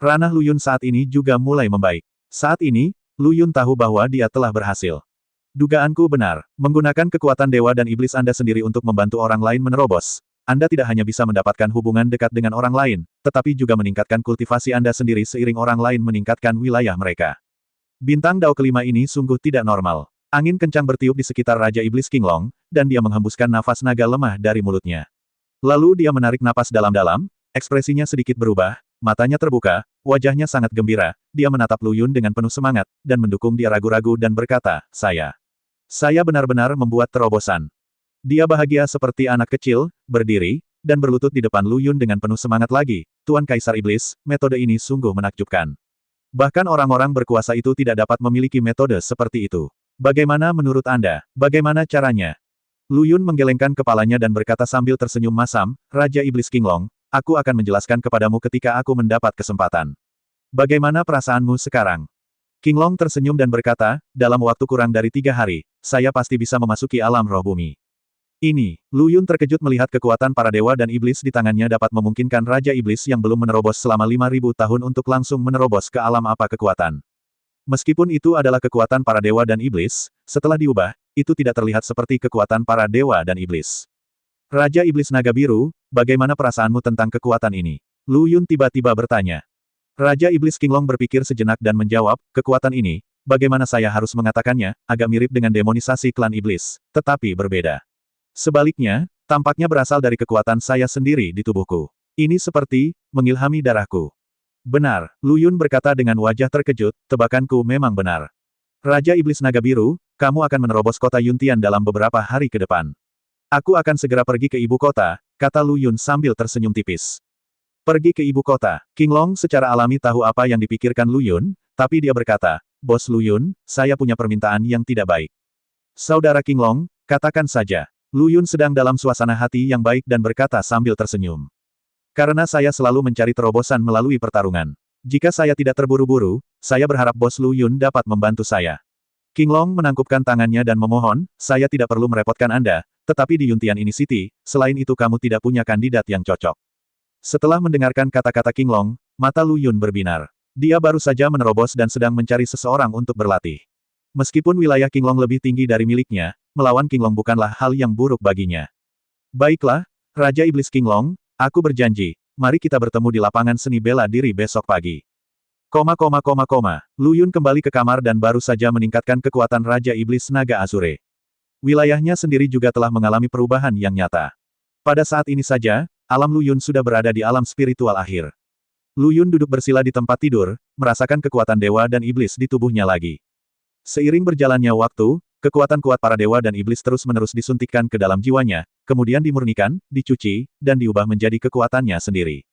Ranah Lu Yun saat ini juga mulai membaik. Saat ini, Lu Yun tahu bahwa dia telah berhasil. Dugaanku benar, menggunakan kekuatan dewa dan iblis Anda sendiri untuk membantu orang lain menerobos. Anda tidak hanya bisa mendapatkan hubungan dekat dengan orang lain, tetapi juga meningkatkan kultivasi Anda sendiri seiring orang lain meningkatkan wilayah mereka. Bintang Dao kelima ini sungguh tidak normal. Angin kencang bertiup di sekitar Raja Iblis Qinglong, dan dia menghembuskan nafas naga lemah dari mulutnya. Lalu dia menarik napas dalam-dalam, ekspresinya sedikit berubah, matanya terbuka, wajahnya sangat gembira, dia menatap Lu Yun dengan penuh semangat, dan mendukung dia ragu-ragu dan berkata, Saya benar-benar membuat terobosan. Dia bahagia seperti anak kecil, berdiri, dan berlutut di depan Lu Yun dengan penuh semangat lagi. Tuan Kaisar Iblis, metode ini sungguh menakjubkan. Bahkan orang-orang berkuasa itu tidak dapat memiliki metode seperti itu. Bagaimana menurut Anda? Bagaimana caranya? Lu Yun menggelengkan kepalanya dan berkata sambil tersenyum masam, Raja Iblis Qinglong, aku akan menjelaskan kepadamu ketika aku mendapat kesempatan. Bagaimana perasaanmu sekarang? Qinglong tersenyum dan berkata, dalam waktu kurang dari 3 hari, saya pasti bisa memasuki alam roh bumi. Lu Yun terkejut melihat kekuatan para dewa dan iblis di tangannya dapat memungkinkan Raja Iblis yang belum menerobos selama 5.000 tahun untuk langsung menerobos ke alam apa kekuatan. Meskipun itu adalah kekuatan para dewa dan iblis, setelah diubah, itu tidak terlihat seperti kekuatan para dewa dan iblis. Raja Iblis Naga Biru, bagaimana perasaanmu tentang kekuatan ini? Lu Yun tiba-tiba bertanya. Raja Iblis Qinglong berpikir sejenak dan menjawab, kekuatan ini, bagaimana saya harus mengatakannya, agak mirip dengan demonisasi klan iblis, tetapi berbeda. Sebaliknya, tampaknya berasal dari kekuatan saya sendiri di tubuhku. Ini seperti, mengilhami darahku. Benar, Lu Yun berkata dengan wajah terkejut, tebakanku memang benar. Raja Iblis Naga Biru, kamu akan menerobos kota Yuntian dalam beberapa hari ke depan. Aku akan segera pergi ke ibu kota, kata Lu Yun sambil tersenyum tipis. Pergi ke ibu kota. Qinglong secara alami tahu apa yang dipikirkan Lu Yun, tapi dia berkata, Bos Lu Yun, saya punya permintaan yang tidak baik. Saudara Qinglong, katakan saja. Lu Yun sedang dalam suasana hati yang baik dan berkata sambil tersenyum. Karena saya selalu mencari terobosan melalui pertarungan. Jika saya tidak terburu-buru, saya berharap Bos Lu Yun dapat membantu saya. Qinglong menangkupkan tangannya dan memohon, saya tidak perlu merepotkan Anda, tetapi di Yuntian City, selain itu kamu tidak punya kandidat yang cocok. Setelah mendengarkan kata-kata Qinglong, mata Lu Yun berbinar. Dia baru saja menerobos dan sedang mencari seseorang untuk berlatih. Meskipun wilayah Qinglong lebih tinggi dari miliknya, melawan Qinglong bukanlah hal yang buruk baginya. Baiklah, Raja Iblis Qinglong, aku berjanji, mari kita bertemu di lapangan seni bela diri besok pagi. Lu Yun kembali ke kamar dan baru saja meningkatkan kekuatan Raja Iblis Naga Azure. Wilayahnya sendiri juga telah mengalami perubahan yang nyata. Pada saat ini saja, alam Lu Yun sudah berada di alam spiritual akhir. Lu Yun duduk bersila di tempat tidur, merasakan kekuatan dewa dan iblis di tubuhnya lagi. Seiring berjalannya waktu, kekuatan kuat para dewa dan iblis terus-menerus disuntikkan ke dalam jiwanya, kemudian dimurnikan, dicuci, dan diubah menjadi kekuatannya sendiri.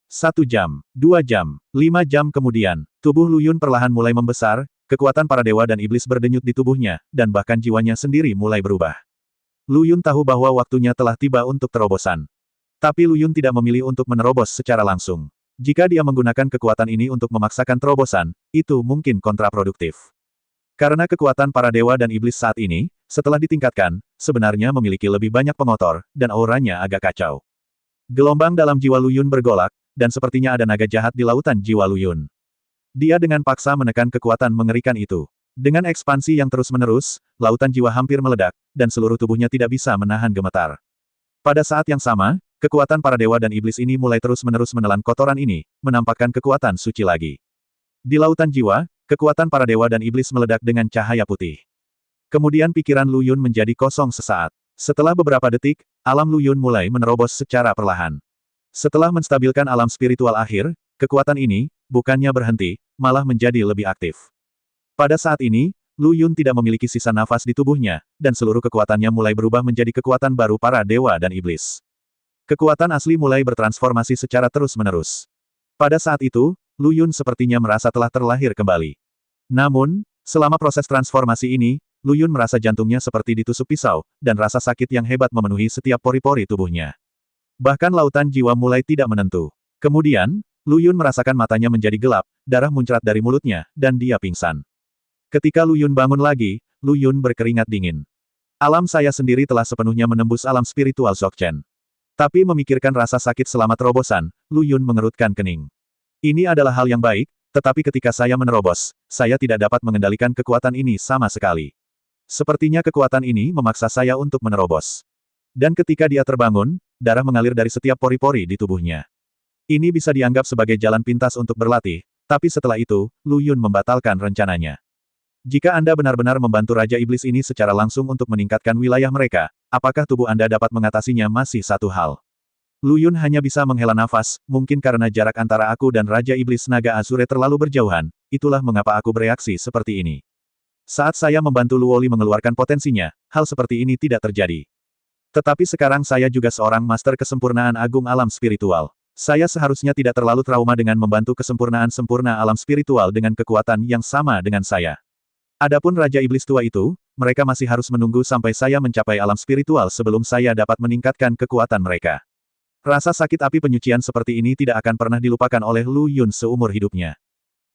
1 jam, 2 jam, 5 jam kemudian, tubuh Lu Yun perlahan mulai membesar, kekuatan para dewa dan iblis berdenyut di tubuhnya, dan bahkan jiwanya sendiri mulai berubah. Lu Yun tahu bahwa waktunya telah tiba untuk terobosan. Tapi Lu Yun tidak memilih untuk menerobos secara langsung. Jika dia menggunakan kekuatan ini untuk memaksakan terobosan, itu mungkin kontraproduktif. Karena kekuatan para dewa dan iblis saat ini, setelah ditingkatkan, sebenarnya memiliki lebih banyak pengotor, dan auranya agak kacau. Gelombang dalam jiwa Lu Yun bergolak, dan sepertinya ada naga jahat di lautan jiwa Lu Yun. Dia dengan paksa menekan kekuatan mengerikan itu. Dengan ekspansi yang terus-menerus, lautan jiwa hampir meledak, dan seluruh tubuhnya tidak bisa menahan gemetar. Pada saat yang sama, kekuatan para dewa dan iblis ini mulai terus-menerus menelan kotoran ini, menampakkan kekuatan suci lagi. Di lautan jiwa, kekuatan para dewa dan iblis meledak dengan cahaya putih. Kemudian pikiran Lu Yun menjadi kosong sesaat. Setelah beberapa detik, alam Lu Yun mulai menerobos secara perlahan. Setelah menstabilkan alam spiritual akhir, kekuatan ini, bukannya berhenti, malah menjadi lebih aktif. Pada saat ini, Lu Yun tidak memiliki sisa nafas di tubuhnya, dan seluruh kekuatannya mulai berubah menjadi kekuatan baru para dewa dan iblis. Kekuatan asli mulai bertransformasi secara terus-menerus. Pada saat itu, Lu Yun sepertinya merasa telah terlahir kembali. Namun, selama proses transformasi ini, Lu Yun merasa jantungnya seperti ditusuk pisau, dan rasa sakit yang hebat memenuhi setiap pori-pori tubuhnya. Bahkan lautan jiwa mulai tidak menentu. Kemudian, Lu Yun merasakan matanya menjadi gelap, darah muncrat dari mulutnya, dan dia pingsan. Ketika Lu Yun bangun lagi, Lu Yun berkeringat dingin. Alam saya sendiri telah sepenuhnya menembus alam spiritual Dzogchen. Tapi memikirkan rasa sakit selama terobosan, Lu Yun mengerutkan kening. Ini adalah hal yang baik, tetapi ketika saya menerobos, saya tidak dapat mengendalikan kekuatan ini sama sekali. Sepertinya kekuatan ini memaksa saya untuk menerobos. Dan ketika dia terbangun, darah mengalir dari setiap pori-pori di tubuhnya. Ini bisa dianggap sebagai jalan pintas untuk berlatih, tapi setelah itu, Lu Yun membatalkan rencananya. Jika Anda benar-benar membantu Raja Iblis ini secara langsung untuk meningkatkan wilayah mereka, apakah tubuh Anda dapat mengatasinya masih satu hal. Lu Yun hanya bisa menghela nafas, mungkin karena jarak antara aku dan Raja Iblis Naga Azure terlalu berjauhan, itulah mengapa aku bereaksi seperti ini. Saat saya membantu Luoli mengeluarkan potensinya, hal seperti ini tidak terjadi. Tetapi sekarang saya juga seorang master kesempurnaan agung alam spiritual. Saya seharusnya tidak terlalu trauma dengan membantu kesempurnaan sempurna alam spiritual dengan kekuatan yang sama dengan saya. Adapun Raja Iblis tua itu, mereka masih harus menunggu sampai saya mencapai alam spiritual sebelum saya dapat meningkatkan kekuatan mereka. Rasa sakit api penyucian seperti ini tidak akan pernah dilupakan oleh Lu Yun seumur hidupnya.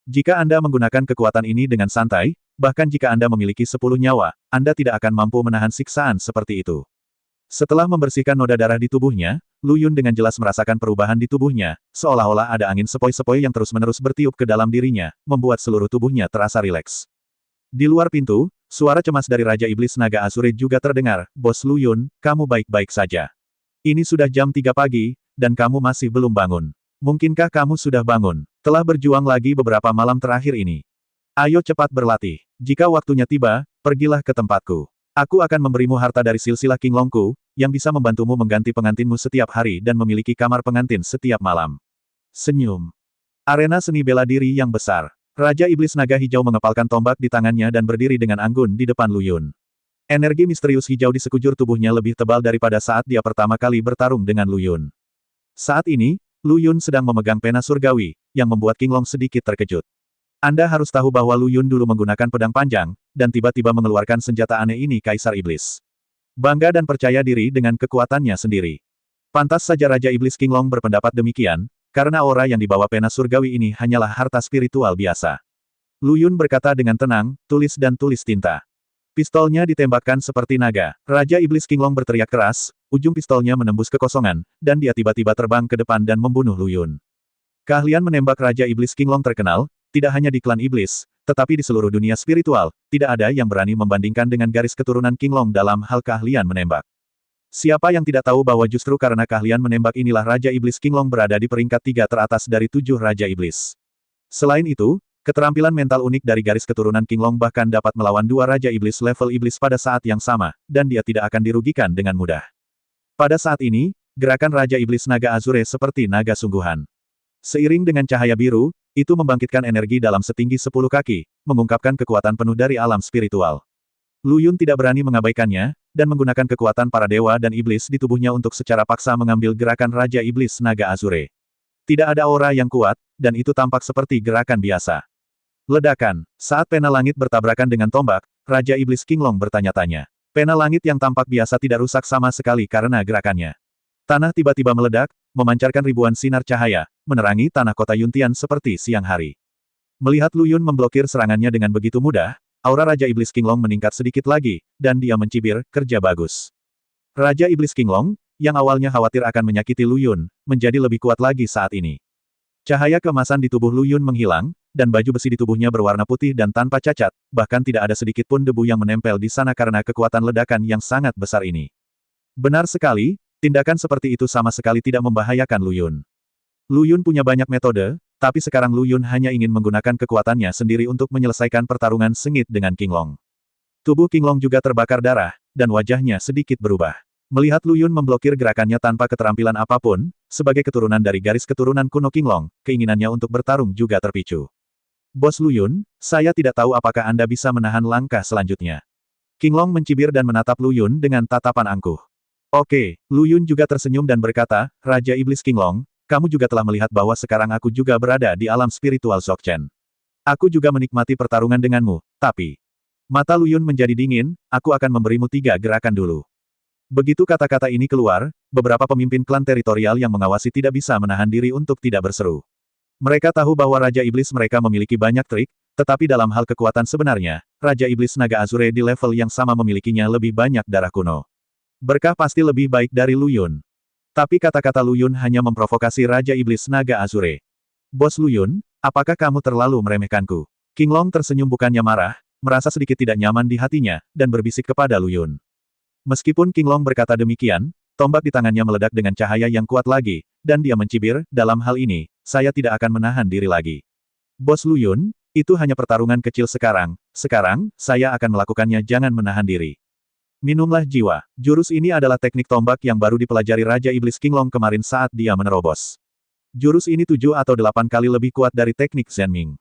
Jika Anda menggunakan kekuatan ini dengan santai, bahkan jika Anda memiliki 10 nyawa, Anda tidak akan mampu menahan siksaan seperti itu. Setelah membersihkan noda darah di tubuhnya, Lu Yun dengan jelas merasakan perubahan di tubuhnya, seolah-olah ada angin sepoi-sepoi yang terus-menerus bertiup ke dalam dirinya, membuat seluruh tubuhnya terasa rileks. Di luar pintu, suara cemas dari Raja Iblis Naga Azure juga terdengar, "Bos Lu Yun, kamu baik-baik saja. Ini sudah jam 3 pagi, dan kamu masih belum bangun. Mungkinkah kamu sudah bangun? Telah berjuang lagi beberapa malam terakhir ini. Ayo cepat berlatih. Jika waktunya tiba, pergilah ke tempatku. Aku akan memberimu harta dari silsilah King Longku, yang bisa membantumu mengganti pengantinmu setiap hari dan memiliki kamar pengantin setiap malam." Senyum. Arena seni bela diri yang besar. Raja Iblis Naga Hijau mengepalkan tombak di tangannya dan berdiri dengan anggun di depan Lu Yun. Energi misterius hijau di sekujur tubuhnya lebih tebal daripada saat dia pertama kali bertarung dengan Lu Yun. Saat ini, Lu Yun sedang memegang pena surgawi, yang membuat King Long sedikit terkejut. Anda harus tahu bahwa Lu Yun dulu menggunakan pedang panjang, dan tiba-tiba mengeluarkan senjata aneh ini Kaisar Iblis. Bangga dan percaya diri dengan kekuatannya sendiri. Pantas saja Raja Iblis King Long berpendapat demikian, karena aura yang dibawa pena surgawi ini hanyalah harta spiritual biasa. Lu Yun berkata dengan tenang, "Tulis dan tulis tinta." Pistolnya ditembakkan seperti naga. Raja Iblis King Long berteriak keras, ujung pistolnya menembus kekosongan, dan dia tiba-tiba terbang ke depan dan membunuh Lu Yun. Keahlian menembak Raja Iblis King Long terkenal, tidak hanya di klan iblis, tetapi di seluruh dunia spiritual, tidak ada yang berani membandingkan dengan garis keturunan King Long dalam hal keahlian menembak. Siapa yang tidak tahu bahwa justru karena keahlian menembak inilah Raja Iblis King Long berada di peringkat 3 teratas dari 7 Raja Iblis. Selain itu, keterampilan mental unik dari garis keturunan King Long bahkan dapat melawan 2 Raja Iblis level Iblis pada saat yang sama, dan dia tidak akan dirugikan dengan mudah. Pada saat ini, gerakan Raja Iblis Naga Azure seperti naga sungguhan. Seiring dengan cahaya biru, itu membangkitkan energi dalam setinggi 10 kaki, mengungkapkan kekuatan penuh dari alam spiritual. Lu Yun tidak berani mengabaikannya, dan menggunakan kekuatan para dewa dan iblis di tubuhnya untuk secara paksa mengambil gerakan Raja Iblis Naga Azure. Tidak ada aura yang kuat, dan itu tampak seperti gerakan biasa. Ledakan. Saat pena langit bertabrakan dengan tombak, Raja Iblis King Long bertanya-tanya. Pena langit yang tampak biasa tidak rusak sama sekali karena gerakannya. Tanah tiba-tiba meledak, memancarkan ribuan sinar cahaya, menerangi tanah kota Yuntian seperti siang hari. Melihat Lu Yun memblokir serangannya dengan begitu mudah, aura Raja Iblis King Long meningkat sedikit lagi, dan dia mencibir, "Kerja bagus." Raja Iblis King Long, yang awalnya khawatir akan menyakiti Lu Yun, menjadi lebih kuat lagi saat ini. Cahaya keemasan di tubuh Lu Yun menghilang, dan baju besi di tubuhnya berwarna putih dan tanpa cacat, bahkan tidak ada sedikit pun debu yang menempel di sana karena kekuatan ledakan yang sangat besar ini. Benar sekali, tindakan seperti itu sama sekali tidak membahayakan Lu Yun. Lu Yun punya banyak metode, tapi sekarang Lu Yun hanya ingin menggunakan kekuatannya sendiri untuk menyelesaikan pertarungan sengit dengan King Long. Tubuh King Long juga terbakar darah, dan wajahnya sedikit berubah. Melihat Lu Yun memblokir gerakannya tanpa keterampilan apapun, sebagai keturunan dari garis keturunan kuno King Long, keinginannya untuk bertarung juga terpicu. "Bos Lu Yun, saya tidak tahu apakah Anda bisa menahan langkah selanjutnya." King Long mencibir dan menatap Lu Yun dengan tatapan angkuh. "Oke." Lu Yun juga tersenyum dan berkata, "Raja Iblis King Long, kamu juga telah melihat bahwa sekarang aku juga berada di alam spiritual Dzogchen. Aku juga menikmati pertarungan denganmu, tapi..." Mata Lu Yun menjadi dingin, "Aku akan memberimu 3 gerakan dulu." Begitu kata-kata ini keluar, beberapa pemimpin klan teritorial yang mengawasi tidak bisa menahan diri untuk tidak berseru. Mereka tahu bahwa Raja Iblis mereka memiliki banyak trik, tetapi dalam hal kekuatan sebenarnya, Raja Iblis Naga Azure di level yang sama memilikinya lebih banyak darah kuno. Berkah pasti lebih baik dari Lu Yun. Tapi kata-kata Lu Yun hanya memprovokasi Raja Iblis Naga Azure. Bos Luyun, apakah kamu terlalu meremehkanku? King Long tersenyum bukannya marah, merasa sedikit tidak nyaman di hatinya, dan berbisik kepada Luyun. Meskipun King Long berkata demikian, tombak di tangannya meledak dengan cahaya yang kuat lagi, dan dia mencibir, dalam hal ini, saya tidak akan menahan diri lagi. Bos Luyun, itu hanya pertarungan kecil sekarang, saya akan melakukannya jangan menahan diri. Minumlah jiwa. Jurus ini adalah teknik tombak yang baru dipelajari Raja Iblis King Long kemarin saat dia menerobos. Jurus ini 7 atau 8 kali lebih kuat dari teknik Zenming.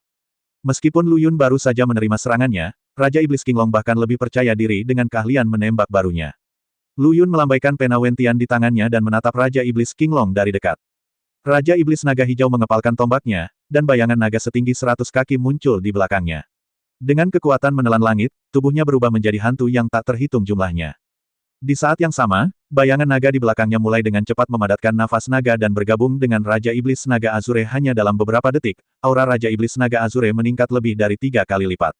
Meskipun Luyun baru saja menerima serangannya, Raja Iblis King Long bahkan lebih percaya diri dengan keahlian menembak barunya. Luyun melambaikan pena Wentian di tangannya dan menatap Raja Iblis King Long dari dekat. Raja Iblis Naga Hijau mengepalkan tombaknya, dan bayangan naga setinggi 100 kaki muncul di belakangnya. Dengan kekuatan menelan langit, tubuhnya berubah menjadi hantu yang tak terhitung jumlahnya. Di saat yang sama, bayangan naga di belakangnya mulai dengan cepat memadatkan nafas naga dan bergabung dengan Raja Iblis Naga Azure hanya dalam beberapa detik, aura Raja Iblis Naga Azure meningkat lebih dari 3 kali lipat.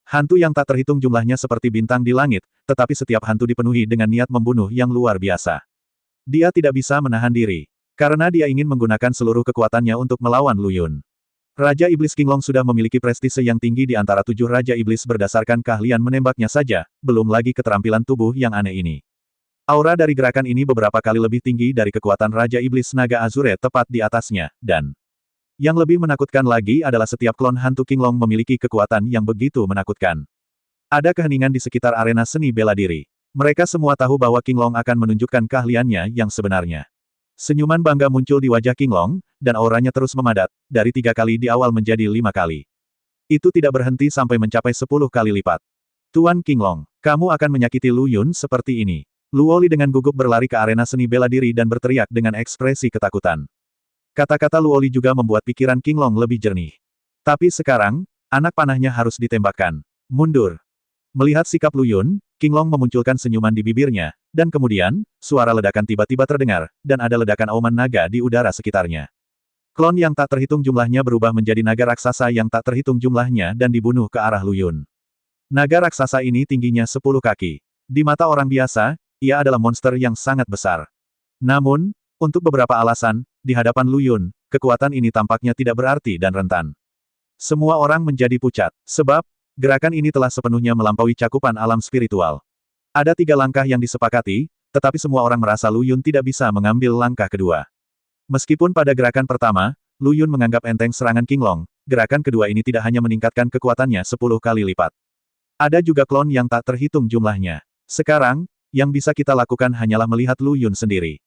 Hantu yang tak terhitung jumlahnya seperti bintang di langit, tetapi setiap hantu dipenuhi dengan niat membunuh yang luar biasa. Dia tidak bisa menahan diri, karena dia ingin menggunakan seluruh kekuatannya untuk melawan Luyun. Raja Iblis King Long sudah memiliki prestise yang tinggi di antara 7 Raja Iblis berdasarkan keahlian menembaknya saja, belum lagi keterampilan tubuh yang aneh ini. Aura dari gerakan ini beberapa kali lebih tinggi dari kekuatan Raja Iblis Naga Azure tepat di atasnya, dan yang lebih menakutkan lagi adalah setiap klon hantu King Long memiliki kekuatan yang begitu menakutkan. Ada keheningan di sekitar arena seni bela diri. Mereka semua tahu bahwa King Long akan menunjukkan keahliannya yang sebenarnya. Senyuman bangga muncul di wajah King Long, dan auranya terus memadat, dari 3 kali di awal menjadi 5 kali. Itu tidak berhenti sampai mencapai 10 kali lipat. Tuan King Long, kamu akan menyakiti Luyun seperti ini. Luoli dengan gugup berlari ke arena seni bela diri dan berteriak dengan ekspresi ketakutan. Kata-kata Luoli juga membuat pikiran King Long lebih jernih. Tapi sekarang, anak panahnya harus ditembakkan. Mundur. Melihat sikap Luyun, King Long memunculkan senyuman di bibirnya, dan kemudian, suara ledakan tiba-tiba terdengar, dan ada ledakan auman naga di udara sekitarnya. Klon yang tak terhitung jumlahnya berubah menjadi naga raksasa yang tak terhitung jumlahnya dan dibunuh ke arah Luyun. Naga raksasa ini tingginya 10 kaki. Di mata orang biasa, ia adalah monster yang sangat besar. Namun, untuk beberapa alasan, di hadapan Luyun, kekuatan ini tampaknya tidak berarti dan rentan. Semua orang menjadi pucat, sebab, gerakan ini telah sepenuhnya melampaui cakupan alam spiritual. Ada 3 langkah yang disepakati, tetapi semua orang merasa Luyun tidak bisa mengambil langkah kedua. Meskipun pada gerakan pertama, Luyun menganggap enteng serangan King Long, gerakan kedua ini tidak hanya meningkatkan kekuatannya 10 kali lipat. Ada juga klon yang tak terhitung jumlahnya. Sekarang, yang bisa kita lakukan hanyalah melihat Luyun sendiri.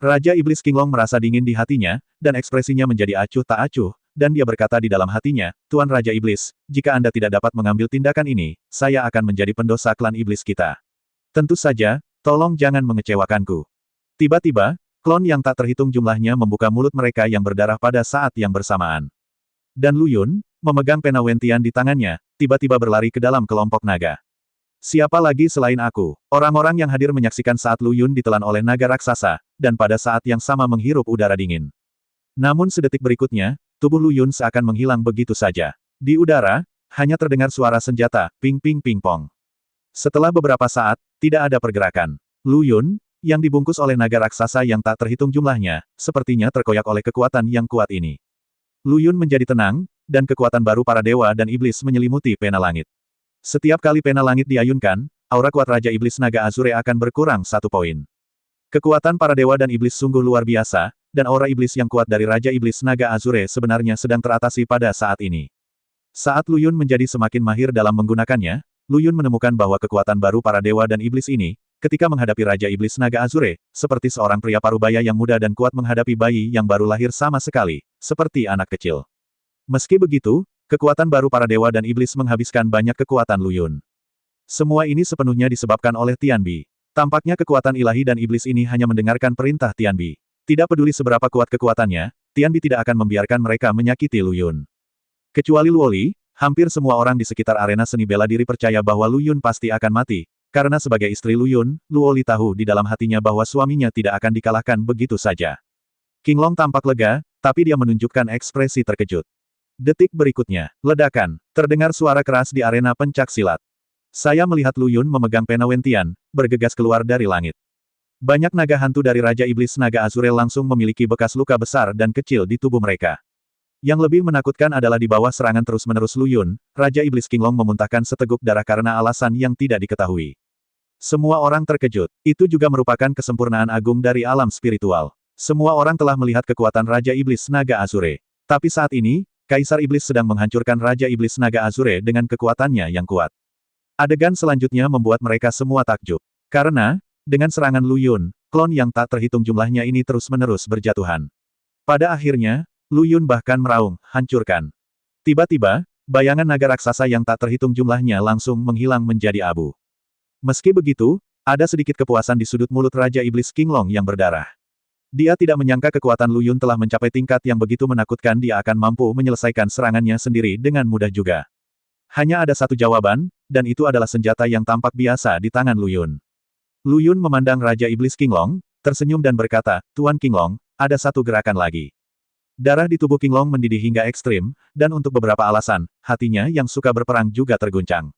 Raja Iblis King Long merasa dingin di hatinya, dan ekspresinya menjadi acuh tak acuh, dan dia berkata di dalam hatinya, Tuan Raja Iblis, jika Anda tidak dapat mengambil tindakan ini, saya akan menjadi pendosa klan iblis kita. Tentu saja, tolong jangan mengecewakanku. Tiba-tiba, klon yang tak terhitung jumlahnya membuka mulut mereka yang berdarah pada saat yang bersamaan. Dan Luyun, memegang pena Wentian di tangannya, tiba-tiba berlari ke dalam kelompok naga. Siapa lagi selain aku? Orang-orang yang hadir menyaksikan saat Luyun ditelan oleh naga raksasa, dan pada saat yang sama menghirup udara dingin. Namun sedetik berikutnya, tubuh Luyun seakan menghilang begitu saja. Di udara, hanya terdengar suara senjata, ping-ping-ping-pong. Setelah beberapa saat, tidak ada pergerakan. Luyun, yang dibungkus oleh naga raksasa yang tak terhitung jumlahnya, sepertinya terkoyak oleh kekuatan yang kuat ini. Luyun menjadi tenang, dan kekuatan baru para dewa dan iblis menyelimuti pena langit. Setiap kali pena langit diayunkan, aura kuat Raja Iblis Naga Azure akan berkurang 1 poin. Kekuatan para dewa dan iblis sungguh luar biasa, dan aura iblis yang kuat dari Raja Iblis Naga Azure sebenarnya sedang teratasi pada saat ini. Saat Luyun menjadi semakin mahir dalam menggunakannya, Luyun menemukan bahwa kekuatan baru para dewa dan iblis ini, ketika menghadapi Raja Iblis Naga Azure, seperti seorang pria parubaya yang muda dan kuat menghadapi bayi yang baru lahir sama sekali, seperti anak kecil. Meski begitu, kekuatan baru para dewa dan iblis menghabiskan banyak kekuatan Luyun. Semua ini sepenuhnya disebabkan oleh Tianbi. Tampaknya kekuatan ilahi dan iblis ini hanya mendengarkan perintah Tianbi. Tidak peduli seberapa kuat kekuatannya, Tianbi tidak akan membiarkan mereka menyakiti Luyun. Kecuali Luoli, hampir semua orang di sekitar arena seni bela diri percaya bahwa Luyun pasti akan mati, karena sebagai istri Luyun, Luoli tahu di dalam hatinya bahwa suaminya tidak akan dikalahkan begitu saja. King Long tampak lega, tapi dia menunjukkan ekspresi terkejut. Detik berikutnya, ledakan, terdengar suara keras di arena pencak silat. Saya melihat Luyun memegang pena Wentian, bergegas keluar dari langit. Banyak naga hantu dari Raja Iblis Naga Azure langsung memiliki bekas luka besar dan kecil di tubuh mereka. Yang lebih menakutkan adalah di bawah serangan terus-menerus Lu Yun, Raja Iblis Qinglong memuntahkan seteguk darah karena alasan yang tidak diketahui. Semua orang terkejut. Itu juga merupakan kesempurnaan agung dari alam spiritual. Semua orang telah melihat kekuatan Raja Iblis Naga Azure. Tapi saat ini, Kaisar Iblis sedang menghancurkan Raja Iblis Naga Azure dengan kekuatannya yang kuat. Adegan selanjutnya membuat mereka semua takjub. Karena, dengan serangan Lu Yun, klon yang tak terhitung jumlahnya ini terus-menerus berjatuhan. Pada akhirnya, Lu Yun bahkan meraung, hancurkan. Tiba-tiba, bayangan naga raksasa yang tak terhitung jumlahnya langsung menghilang menjadi abu. Meski begitu, ada sedikit kepuasan di sudut mulut Raja Iblis Qinglong yang berdarah. Dia tidak menyangka kekuatan Lu Yun telah mencapai tingkat yang begitu menakutkan dia akan mampu menyelesaikan serangannya sendiri dengan mudah juga. Hanya ada satu jawaban, dan itu adalah senjata yang tampak biasa di tangan Lu Yun. Lu Yun memandang Raja Iblis Qinglong, tersenyum dan berkata, "Tuan Qinglong, ada satu gerakan lagi." Darah di tubuh Qinglong mendidih hingga ekstrim, dan untuk beberapa alasan, hatinya yang suka berperang juga terguncang.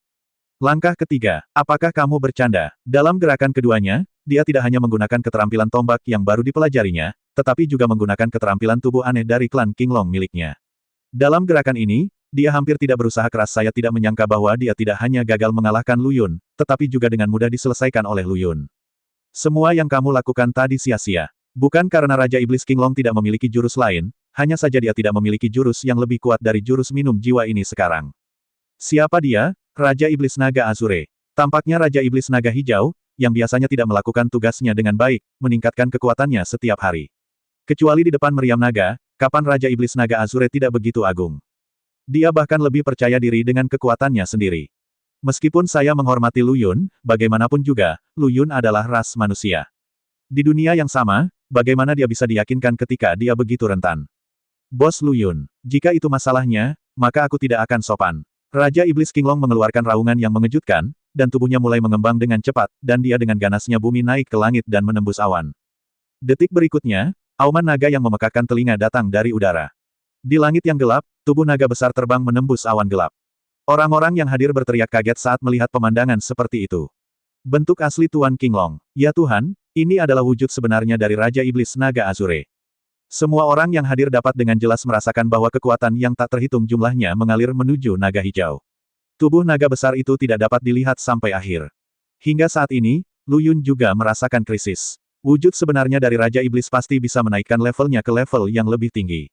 Langkah ketiga, apakah kamu bercanda? Dalam gerakan keduanya, dia tidak hanya menggunakan keterampilan tombak yang baru dipelajarinya, tetapi juga menggunakan keterampilan tubuh aneh dari klan Qinglong miliknya. Dalam gerakan ini, dia hampir tidak berusaha keras. Saya tidak menyangka bahwa dia tidak hanya gagal mengalahkan Lu Yun, tetapi juga dengan mudah diselesaikan oleh Lu Yun. Semua yang kamu lakukan tadi sia-sia. Bukan karena Raja Iblis Qinglong tidak memiliki jurus lain, hanya saja dia tidak memiliki jurus yang lebih kuat dari jurus minum jiwa ini sekarang. Siapa dia? Raja Iblis Naga Azure. Tampaknya Raja Iblis Naga Hijau, yang biasanya tidak melakukan tugasnya dengan baik, meningkatkan kekuatannya setiap hari. Kecuali di depan meriam naga, kapan Raja Iblis Naga Azure tidak begitu agung. Dia bahkan lebih percaya diri dengan kekuatannya sendiri. Meskipun saya menghormati Lu Yun, bagaimanapun juga, Lu Yun adalah ras manusia. Di dunia yang sama, bagaimana dia bisa diyakinkan ketika dia begitu rentan? Bos Lu Yun, jika itu masalahnya, maka aku tidak akan sopan. Raja Iblis Qinglong mengeluarkan raungan yang mengejutkan, dan tubuhnya mulai mengembang dengan cepat, dan dia dengan ganasnya bumi naik ke langit dan menembus awan. Detik berikutnya, auman naga yang memekakkan telinga datang dari udara. Di langit yang gelap, tubuh naga besar terbang menembus awan gelap. Orang-orang yang hadir berteriak kaget saat melihat pemandangan seperti itu. Bentuk asli Tuan Qinglong. Ya Tuhan, ini adalah wujud sebenarnya dari Raja Iblis Naga Azure. Semua orang yang hadir dapat dengan jelas merasakan bahwa kekuatan yang tak terhitung jumlahnya mengalir menuju naga hijau. Tubuh naga besar itu tidak dapat dilihat sampai akhir. Hingga saat ini, Lu Yun juga merasakan krisis. Wujud sebenarnya dari Raja Iblis pasti bisa menaikkan levelnya ke level yang lebih tinggi.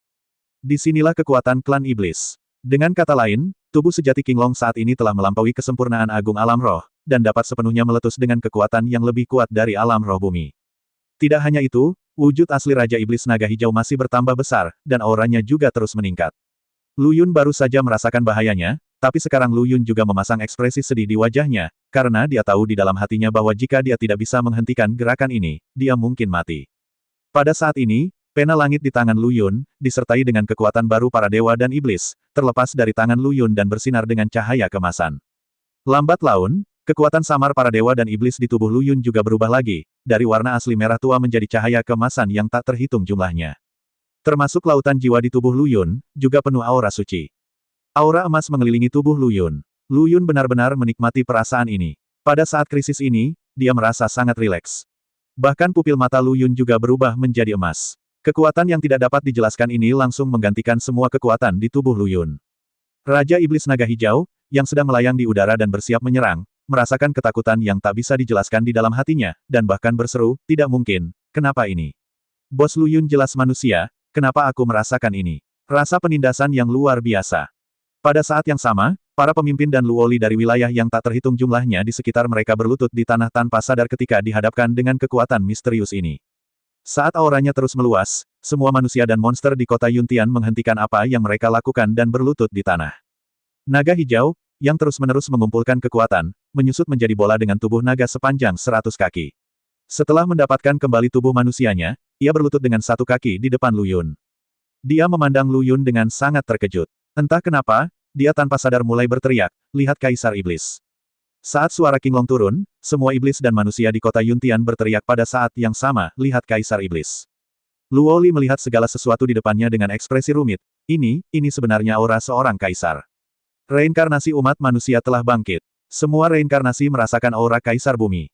Disinilah kekuatan klan Iblis. Dengan kata lain, tubuh sejati Qinglong saat ini telah melampaui kesempurnaan agung alam roh, dan dapat sepenuhnya meletus dengan kekuatan yang lebih kuat dari alam roh bumi. Tidak hanya itu, wujud asli Raja Iblis Naga Hijau masih bertambah besar, dan auranya juga terus meningkat. Lu Yun baru saja merasakan bahayanya, tapi sekarang Lu Yun juga memasang ekspresi sedih di wajahnya, karena dia tahu di dalam hatinya bahwa jika dia tidak bisa menghentikan gerakan ini, dia mungkin mati. Pada saat ini, pena langit di tangan Lu Yun, disertai dengan kekuatan baru para dewa dan iblis, terlepas dari tangan Lu Yun dan bersinar dengan cahaya kemasan. Lambat laun, kekuatan samar para dewa dan iblis di tubuh Lu Yun juga berubah lagi, dari warna asli merah tua menjadi cahaya kemasan yang tak terhitung jumlahnya. Termasuk lautan jiwa di tubuh Lu Yun, juga penuh aura suci. Aura emas mengelilingi tubuh Lu Yun. Lu Yun benar-benar menikmati perasaan ini. Pada saat krisis ini, dia merasa sangat rileks. Bahkan pupil mata Lu Yun juga berubah menjadi emas. Kekuatan yang tidak dapat dijelaskan ini langsung menggantikan semua kekuatan di tubuh Lu Yun. Raja Iblis Naga Hijau, yang sedang melayang di udara dan bersiap menyerang, merasakan ketakutan yang tak bisa dijelaskan di dalam hatinya, dan bahkan berseru, tidak mungkin, kenapa ini? Bos Lu Yun jelas manusia, kenapa aku merasakan ini? Rasa penindasan yang luar biasa. Pada saat yang sama, para pemimpin dan Luoli dari wilayah yang tak terhitung jumlahnya di sekitar mereka berlutut di tanah tanpa sadar ketika dihadapkan dengan kekuatan misterius ini. Saat auranya terus meluas, semua manusia dan monster di kota Yuntian menghentikan apa yang mereka lakukan dan berlutut di tanah. Naga hijau, yang terus-menerus mengumpulkan kekuatan, menyusut menjadi bola dengan tubuh naga sepanjang 100 kaki. Setelah mendapatkan kembali tubuh manusianya, ia berlutut dengan satu kaki di depan Lu Yun. Dia memandang Lu Yun dengan sangat terkejut. Entah kenapa, dia tanpa sadar mulai berteriak, lihat Kaisar Iblis. Saat suara Qinglong turun, semua iblis dan manusia di kota Yuntian berteriak pada saat yang sama, lihat Kaisar Iblis. Luoli melihat segala sesuatu di depannya dengan ekspresi rumit. Ini sebenarnya aura seorang kaisar. Reinkarnasi umat manusia telah bangkit. Semua reinkarnasi merasakan aura Kaisar Bumi.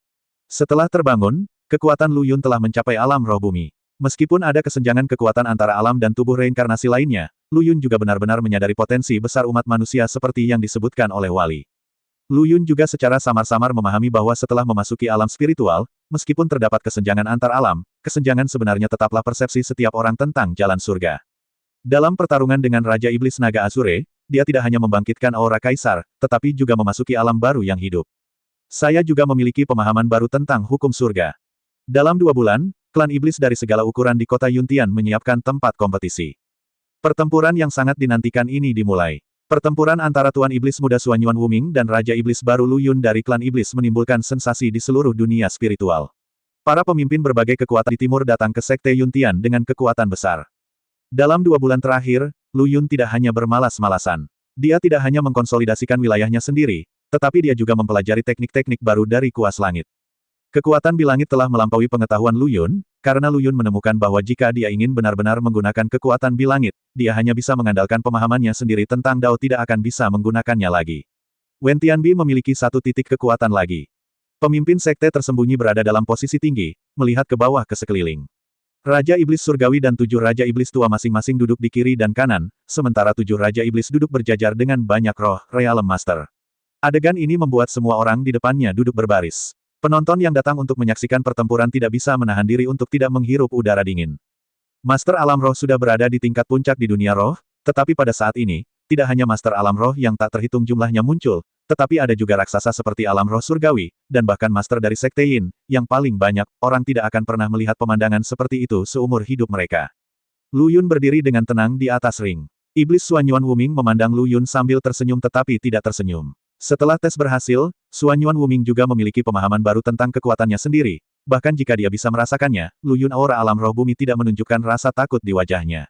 Setelah terbangun, kekuatan Lu Yun telah mencapai alam roh bumi. Meskipun ada kesenjangan kekuatan antara alam dan tubuh reinkarnasi lainnya, Lu Yun juga benar-benar menyadari potensi besar umat manusia seperti yang disebutkan oleh Wali. Lu Yun juga secara samar-samar memahami bahwa setelah memasuki alam spiritual, meskipun terdapat kesenjangan antar alam, kesenjangan sebenarnya tetaplah persepsi setiap orang tentang jalan surga. Dalam pertarungan dengan Raja Iblis Naga Azure, dia tidak hanya membangkitkan aura kaisar, tetapi juga memasuki alam baru yang hidup. Saya juga memiliki pemahaman baru tentang hukum surga. Dalam 2 bulan, klan iblis dari segala ukuran di kota Yuntian menyiapkan tempat kompetisi. Pertempuran yang sangat dinantikan ini dimulai. Pertempuran antara Tuan Iblis Muda Suan Yuan Wuming dan Raja Iblis Baru Lu Yun dari klan iblis menimbulkan sensasi di seluruh dunia spiritual. Para pemimpin berbagai kekuatan di timur datang ke Sekte Yuntian dengan kekuatan besar. Dalam 2 bulan terakhir, Lu Yun tidak hanya bermalas-malasan. Dia tidak hanya mengkonsolidasikan wilayahnya sendiri, tetapi dia juga mempelajari teknik-teknik baru dari kuas langit. Kekuatan bilangit telah melampaui pengetahuan Lu Yun, karena Lu Yun menemukan bahwa jika dia ingin benar-benar menggunakan kekuatan bilangit, dia hanya bisa mengandalkan pemahamannya sendiri tentang Dao, tidak akan bisa menggunakannya lagi. Wen Tianbi memiliki 1 titik kekuatan lagi. Pemimpin sekte tersembunyi berada dalam posisi tinggi, melihat ke bawah ke sekeliling. Raja Iblis Surgawi dan 7 Raja Iblis tua masing-masing duduk di kiri dan kanan, sementara 7 Raja Iblis duduk berjajar dengan banyak roh, Realm Master. Adegan ini membuat semua orang di depannya duduk berbaris. Penonton yang datang untuk menyaksikan pertempuran tidak bisa menahan diri untuk tidak menghirup udara dingin. Master Alam Roh sudah berada di tingkat puncak di dunia roh, tetapi pada saat ini, tidak hanya Master Alam Roh yang tak terhitung jumlahnya muncul, tetapi ada juga raksasa seperti Alam Roh Surgawi, dan bahkan Master dari Sekte Yin, yang paling banyak, orang tidak akan pernah melihat pemandangan seperti itu seumur hidup mereka. Lu Yun berdiri dengan tenang di atas ring. Iblis Suan Yuan Wuming memandang Lu Yun sambil tersenyum tetapi tidak tersenyum. Setelah tes berhasil, Suan Yuan Wuming juga memiliki pemahaman baru tentang kekuatannya sendiri, bahkan jika dia bisa merasakannya, Lu Yun aura alam roh bumi tidak menunjukkan rasa takut di wajahnya.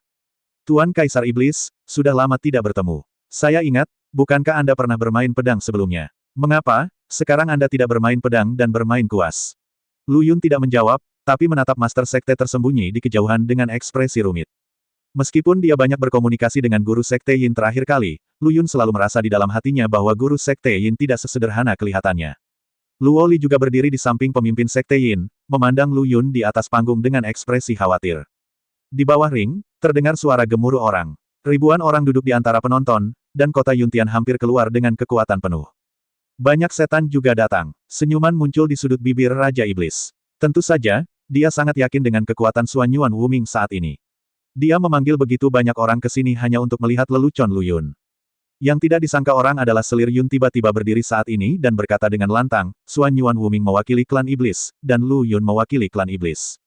Tuan Kaisar Iblis, sudah lama tidak bertemu. Saya ingat, bukankah Anda pernah bermain pedang sebelumnya? Mengapa, sekarang Anda tidak bermain pedang dan bermain kuas? Lu Yun tidak menjawab, tapi menatap Master Sekte tersembunyi di kejauhan dengan ekspresi rumit. Meskipun dia banyak berkomunikasi dengan guru Sekte Yin terakhir kali, Lu Yun selalu merasa di dalam hatinya bahwa guru Sekte Yin tidak sesederhana kelihatannya. Luo Li juga berdiri di samping pemimpin Sekte Yin, memandang Lu Yun di atas panggung dengan ekspresi khawatir. Di bawah ring, terdengar suara gemuruh orang. Ribuan orang duduk di antara penonton, dan kota Yuntian hampir keluar dengan kekuatan penuh. Banyak setan juga datang. Senyuman muncul di sudut bibir Raja Iblis. Tentu saja, dia sangat yakin dengan kekuatan Suan Yuan Wuming saat ini. Dia memanggil begitu banyak orang ke sini hanya untuk melihat lelucon Lu Yun. Yang tidak disangka orang adalah Selir Yun tiba-tiba berdiri saat ini dan berkata dengan lantang, Suan Yuan Wuming mewakili klan iblis, dan Lu Yun mewakili klan iblis.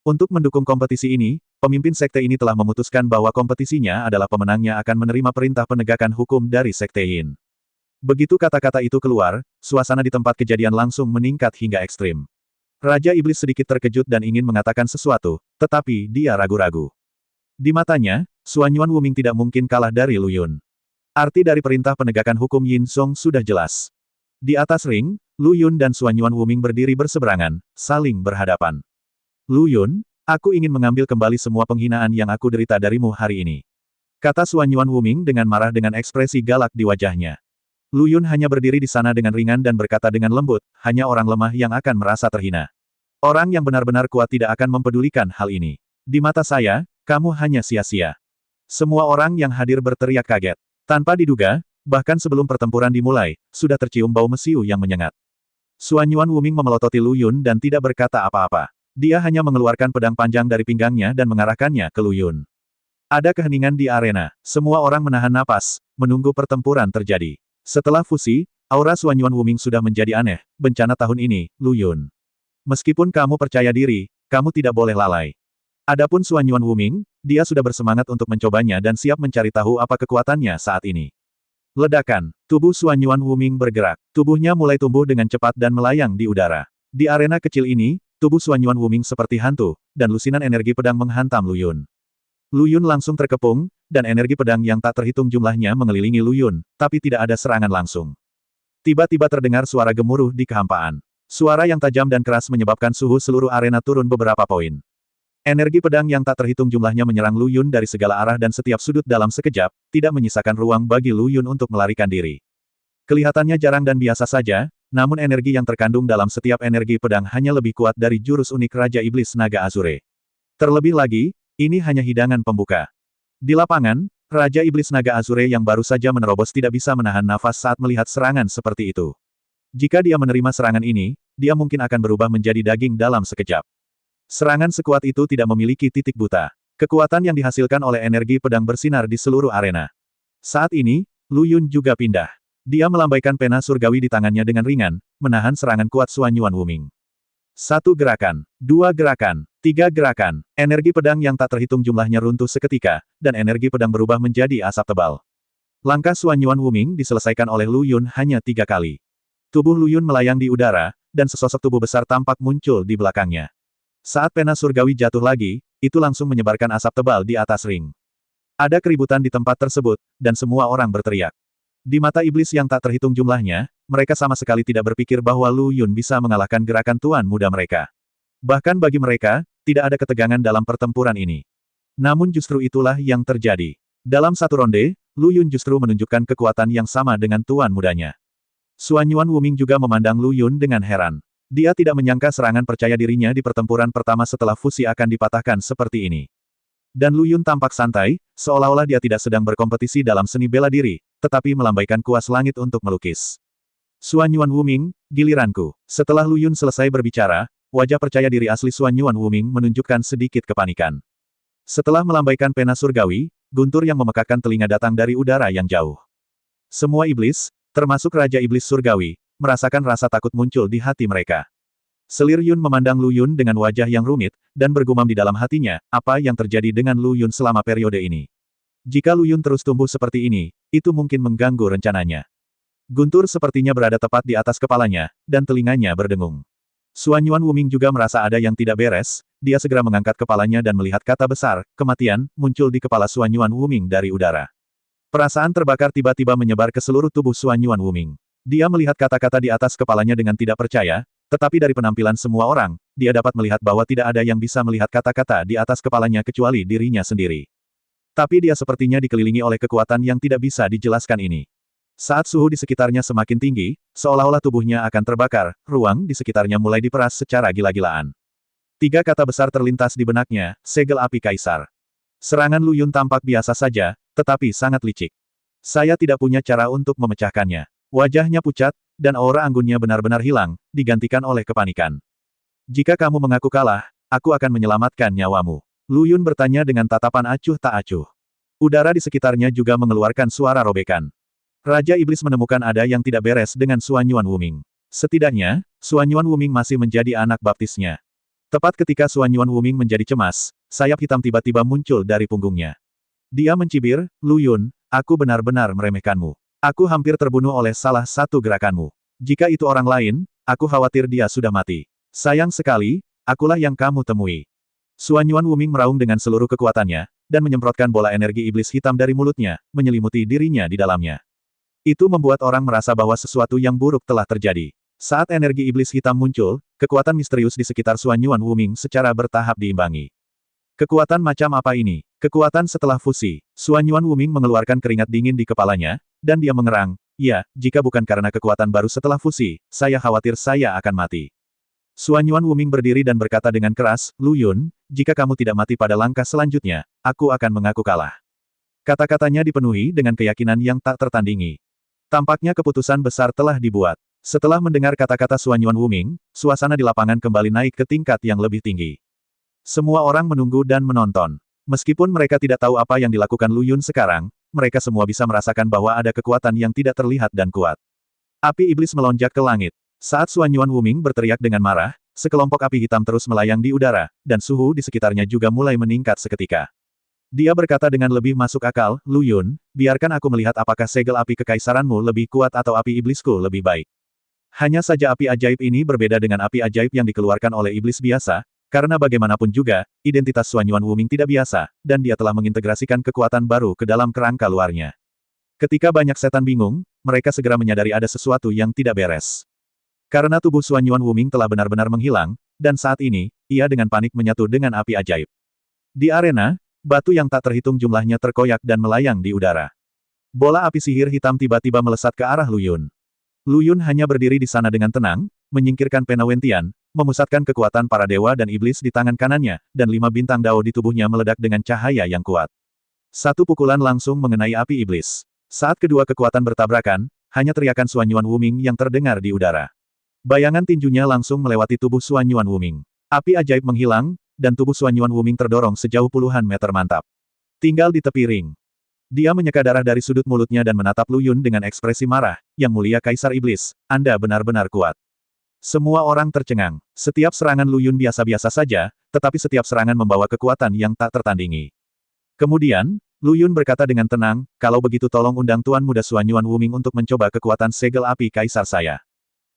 Untuk mendukung kompetisi ini, pemimpin sekte ini telah memutuskan bahwa kompetisinya adalah pemenangnya akan menerima perintah penegakan hukum dari Sekte Yin. Begitu kata-kata itu keluar, suasana di tempat kejadian langsung meningkat hingga ekstrim. Raja Iblis sedikit terkejut dan ingin mengatakan sesuatu, tetapi dia ragu-ragu. Di matanya, Suan Yuan Wuming tidak mungkin kalah dari Lu Yun. Arti dari perintah penegakan hukum Yin Song sudah jelas. Di atas ring, Lu Yun dan Suan Yuan Wuming berdiri berseberangan, saling berhadapan. Lu Yun, aku ingin mengambil kembali semua penghinaan yang aku derita darimu hari ini. Kata Suan Yuan Wuming dengan marah dengan ekspresi galak di wajahnya. Lu Yun hanya berdiri di sana dengan ringan dan berkata dengan lembut, hanya orang lemah yang akan merasa terhina. Orang yang benar-benar kuat tidak akan mempedulikan hal ini. Di mata saya, kamu hanya sia-sia. Semua orang yang hadir berteriak kaget. Tanpa diduga, bahkan sebelum pertempuran dimulai, sudah tercium bau mesiu yang menyengat. Suan Yuan Wuming memelototi Lu Yun dan tidak berkata apa-apa. Dia hanya mengeluarkan pedang panjang dari pinggangnya dan mengarahkannya ke Lu Yun. Ada keheningan di arena. Semua orang menahan napas, menunggu pertempuran terjadi. Setelah fusi, aura Suan Yuan Wuming sudah menjadi aneh. Bencana tahun ini, Lu Yun. Meskipun kamu percaya diri, kamu tidak boleh lalai. Adapun Suan Yuan Wuming, dia sudah bersemangat untuk mencobanya dan siap mencari tahu apa kekuatannya saat ini. Ledakan. Tubuh Suan Yuan Wuming bergerak. Tubuhnya mulai tumbuh dengan cepat dan melayang di udara. Di arena kecil ini, tubuh Suan Yuan Wuming seperti hantu, dan lusinan energi pedang menghantam Lu Yun. Lu Yun langsung terkepung, dan energi pedang yang tak terhitung jumlahnya mengelilingi Lu Yun, tapi tidak ada serangan langsung. Tiba-tiba terdengar suara gemuruh di kehampaan. Suara yang tajam dan keras menyebabkan suhu seluruh arena turun beberapa poin. Energi pedang yang tak terhitung jumlahnya menyerang Lu Yun dari segala arah dan setiap sudut dalam sekejap, tidak menyisakan ruang bagi Lu Yun untuk melarikan diri. Kelihatannya jarang dan biasa saja, namun energi yang terkandung dalam setiap energi pedang hanya lebih kuat dari jurus unik Raja Iblis Naga Azure. Terlebih lagi, ini hanya hidangan pembuka. Di lapangan, Raja Iblis Naga Azure yang baru saja menerobos tidak bisa menahan nafas saat melihat serangan seperti itu. Jika dia menerima serangan ini, dia mungkin akan berubah menjadi daging dalam sekejap. Serangan sekuat itu tidak memiliki titik buta. Kekuatan yang dihasilkan oleh energi pedang bersinar di seluruh arena. Saat ini, Lu Yun juga pindah. Dia melambaikan pena surgawi di tangannya dengan ringan, menahan serangan kuat Suanyuan Wuming. 1 gerakan, 2 gerakan, 3 gerakan. Energi pedang yang tak terhitung jumlahnya runtuh seketika, dan energi pedang berubah menjadi asap tebal. Langkah Suanyuan Wuming diselesaikan oleh Lu Yun hanya 3 kali. Tubuh Lu Yun melayang di udara, dan sesosok tubuh besar tampak muncul di belakangnya. Saat pena surgawi jatuh lagi, itu langsung menyebarkan asap tebal di atas ring. Ada keributan di tempat tersebut, dan semua orang berteriak. Di mata iblis yang tak terhitung jumlahnya, mereka sama sekali tidak berpikir bahwa Lu Yun bisa mengalahkan gerakan tuan muda mereka. Bahkan bagi mereka, tidak ada ketegangan dalam pertempuran ini. Namun justru itulah yang terjadi. Dalam satu ronde, Lu Yun justru menunjukkan kekuatan yang sama dengan tuan mudanya. Suanyuan Wuming juga memandang Lu Yun dengan heran. Dia tidak menyangka serangan percaya dirinya di pertempuran pertama setelah fusi akan dipatahkan seperti ini. Dan Lu Yun tampak santai, seolah-olah dia tidak sedang berkompetisi dalam seni bela diri, tetapi melambaikan kuas langit untuk melukis. Suanyuan Wuming, giliranku. Setelah Lu Yun selesai berbicara, wajah percaya diri asli Suanyuan Wuming menunjukkan sedikit kepanikan. Setelah melambaikan pena surgawi, guntur yang memekakkan telinga datang dari udara yang jauh. Semua iblis, termasuk Raja Iblis Surgawi, merasakan rasa takut muncul di hati mereka. Selir Yun memandang Lu Yun dengan wajah yang rumit, dan bergumam di dalam hatinya, apa yang terjadi dengan Lu Yun selama periode ini. Jika Lu Yun terus tumbuh seperti ini, itu mungkin mengganggu rencananya. Guntur sepertinya berada tepat di atas kepalanya, dan telinganya berdengung. Suanyuan Wuming juga merasa ada yang tidak beres, dia segera mengangkat kepalanya dan melihat kata besar, kematian, muncul di kepala Suanyuan Wuming dari udara. Perasaan terbakar tiba-tiba menyebar ke seluruh tubuh Suanyuan Wuming. Dia melihat kata-kata di atas kepalanya dengan tidak percaya, tetapi dari penampilan semua orang, dia dapat melihat bahwa tidak ada yang bisa melihat kata-kata di atas kepalanya kecuali dirinya sendiri. Tapi dia sepertinya dikelilingi oleh kekuatan yang tidak bisa dijelaskan ini. Saat suhu di sekitarnya semakin tinggi, seolah-olah tubuhnya akan terbakar, ruang di sekitarnya mulai diperas secara gila-gilaan. 3 kata besar terlintas di benaknya, segel api kaisar. Serangan Lu Yun tampak biasa saja, tetapi sangat licik. Saya tidak punya cara untuk memecahkannya. Wajahnya pucat, dan aura anggunnya benar-benar hilang, digantikan oleh kepanikan. Jika kamu mengaku kalah, aku akan menyelamatkan nyawamu. Lu Yun bertanya dengan tatapan acuh tak acuh. Udara di sekitarnya juga mengeluarkan suara robekan. Raja Iblis menemukan ada yang tidak beres dengan Suanyuan Wuming. Setidaknya, Suanyuan Wuming masih menjadi anak baptisnya. Tepat ketika Suanyuan Wuming menjadi cemas, sayap hitam tiba-tiba muncul dari punggungnya. Dia mencibir, Lu Yun, aku benar-benar meremehkanmu. Aku hampir terbunuh oleh salah satu gerakanmu. Jika itu orang lain, aku khawatir dia sudah mati. Sayang sekali, akulah yang kamu temui. Suanyuan Wuming meraung dengan seluruh kekuatannya, dan menyemprotkan bola energi iblis hitam dari mulutnya, menyelimuti dirinya di dalamnya. Itu membuat orang merasa bahwa sesuatu yang buruk telah terjadi. Saat energi iblis hitam muncul, kekuatan misterius di sekitar Suanyuan Wuming secara bertahap diimbangi. Kekuatan macam apa ini? Kekuatan setelah fusi. Suanyuan Wuming mengeluarkan keringat dingin di kepalanya, dan dia mengerang, ya, jika bukan karena kekuatan baru setelah fusi, saya khawatir saya akan mati. Suanyuan Wuming berdiri dan berkata dengan keras, Lu Yun, jika kamu tidak mati pada langkah selanjutnya, aku akan mengaku kalah. Kata-katanya dipenuhi dengan keyakinan yang tak tertandingi. Tampaknya keputusan besar telah dibuat. Setelah mendengar kata-kata Suanyuan Wuming, suasana di lapangan kembali naik ke tingkat yang lebih tinggi. Semua orang menunggu dan menonton. Meskipun mereka tidak tahu apa yang dilakukan Lu Yun sekarang, mereka semua bisa merasakan bahwa ada kekuatan yang tidak terlihat dan kuat. Api iblis melonjak ke langit. Saat Suanyuan Wuming berteriak dengan marah, sekelompok api hitam terus melayang di udara, dan suhu di sekitarnya juga mulai meningkat seketika. Dia berkata dengan lebih masuk akal, Lu Yun, biarkan aku melihat apakah segel api kekaisaranmu lebih kuat atau api iblisku lebih baik. Hanya saja api ajaib ini berbeda dengan api ajaib yang dikeluarkan oleh iblis biasa, karena bagaimanapun juga, identitas Suanyuan Wuming tidak biasa, dan dia telah mengintegrasikan kekuatan baru ke dalam kerangka luarnya. Ketika banyak setan bingung, mereka segera menyadari ada sesuatu yang tidak beres. Karena tubuh Suanyuan Wuming telah benar-benar menghilang, dan saat ini, ia dengan panik menyatu dengan api ajaib. Di arena, batu yang tak terhitung jumlahnya terkoyak dan melayang di udara. Bola api sihir hitam tiba-tiba melesat ke arah Lu Yun. Lu Yun hanya berdiri di sana dengan tenang, menyingkirkan pena Wentian, memusatkan kekuatan para dewa dan iblis di tangan kanannya, dan 5 bintang dao di tubuhnya meledak dengan cahaya yang kuat. Satu pukulan langsung mengenai api iblis. Saat kedua kekuatan bertabrakan, hanya teriakan Suan Yuan Wuming yang terdengar di udara. Bayangan tinjunya langsung melewati tubuh Suan Yuan Wuming. Api ajaib menghilang, dan tubuh Suan Yuan Wuming terdorong sejauh puluhan meter mantap. Tinggal di tepi ring. Dia menyeka darah dari sudut mulutnya dan menatap Lu Yun dengan ekspresi marah. Yang mulia Kaisar Iblis, Anda benar-benar kuat. Semua orang tercengang. Setiap serangan Lu Yun biasa-biasa saja, tetapi setiap serangan membawa kekuatan yang tak tertandingi. Kemudian, Lu Yun berkata dengan tenang, kalau begitu tolong undang Tuan Muda Suan Yuan Wuming untuk mencoba kekuatan segel api Kaisar saya.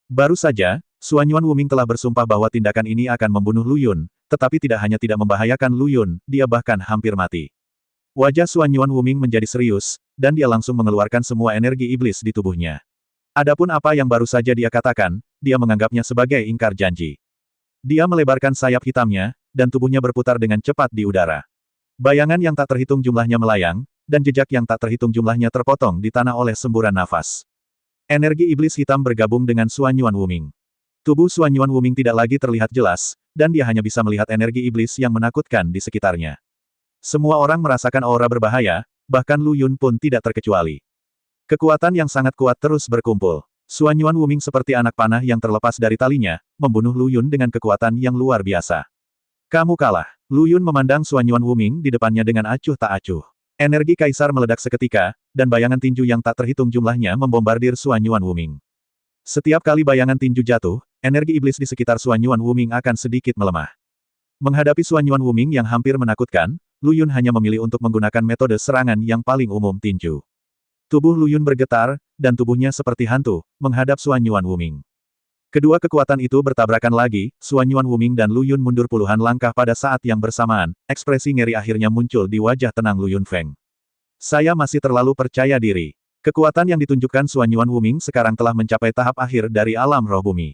Baru saja, Suan Yuan Wuming telah bersumpah bahwa tindakan ini akan membunuh Lu Yun, tetapi tidak hanya tidak membahayakan Lu Yun, dia bahkan hampir mati. Wajah Suan Yuan Wuming menjadi serius, dan dia langsung mengeluarkan semua energi iblis di tubuhnya. Adapun apa yang baru saja dia katakan, dia menganggapnya sebagai ingkar janji. Dia melebarkan sayap hitamnya, dan tubuhnya berputar dengan cepat di udara. Bayangan yang tak terhitung jumlahnya melayang, dan jejak yang tak terhitung jumlahnya terpotong di tanah oleh semburan nafas. Energi iblis hitam bergabung dengan Suan Yuan Wuming. Tubuh Suan Yuan Wuming tidak lagi terlihat jelas, dan dia hanya bisa melihat energi iblis yang menakutkan di sekitarnya. Semua orang merasakan aura berbahaya, bahkan Lu Yun pun tidak terkecuali. Kekuatan yang sangat kuat terus berkumpul. Suan Yuan Wuming seperti anak panah yang terlepas dari talinya, membunuh Lu Yun dengan kekuatan yang luar biasa. Kamu kalah. Lu Yun memandang Suan Yuan Wuming di depannya dengan acuh tak acuh. Energi Kaisar meledak seketika, dan bayangan tinju yang tak terhitung jumlahnya membombardir Suan Yuan Wuming. Setiap kali bayangan tinju jatuh, energi iblis di sekitar Suan Yuan Wuming akan sedikit melemah. Menghadapi Suan Yuan Wuming yang hampir menakutkan, Lu Yun hanya memilih untuk menggunakan metode serangan yang paling umum tinju. Tubuh Lu Yun bergetar, dan tubuhnya seperti hantu, menghadap Suan Yuan Wuming. Kedua kekuatan itu bertabrakan lagi, Suan Yuan Wuming dan Lu Yun mundur puluhan langkah pada saat yang bersamaan, ekspresi ngeri akhirnya muncul di wajah tenang Lu Yun Feng. Saya masih terlalu percaya diri. Kekuatan yang ditunjukkan Suan Yuan Wuming sekarang telah mencapai tahap akhir dari alam roh bumi.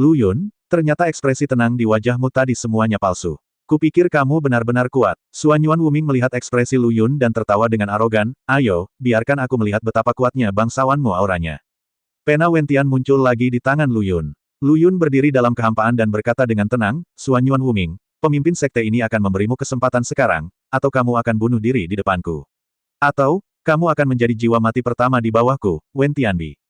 Lu Yun, ternyata ekspresi tenang di wajahmu tadi semuanya palsu. Kupikir kamu benar-benar kuat. Suan Yuan Wuming melihat ekspresi Lu Yun dan tertawa dengan arogan, ayo, biarkan aku melihat betapa kuatnya bangsawanmu auranya. Pena Wentian muncul lagi di tangan Lu Yun. Lu Yun berdiri dalam kehampaan dan berkata dengan tenang, Suan Yuan Wuming, pemimpin sekte ini akan memberimu kesempatan sekarang, atau kamu akan bunuh diri di depanku. Atau, kamu akan menjadi jiwa mati pertama di bawahku, Wentianbi.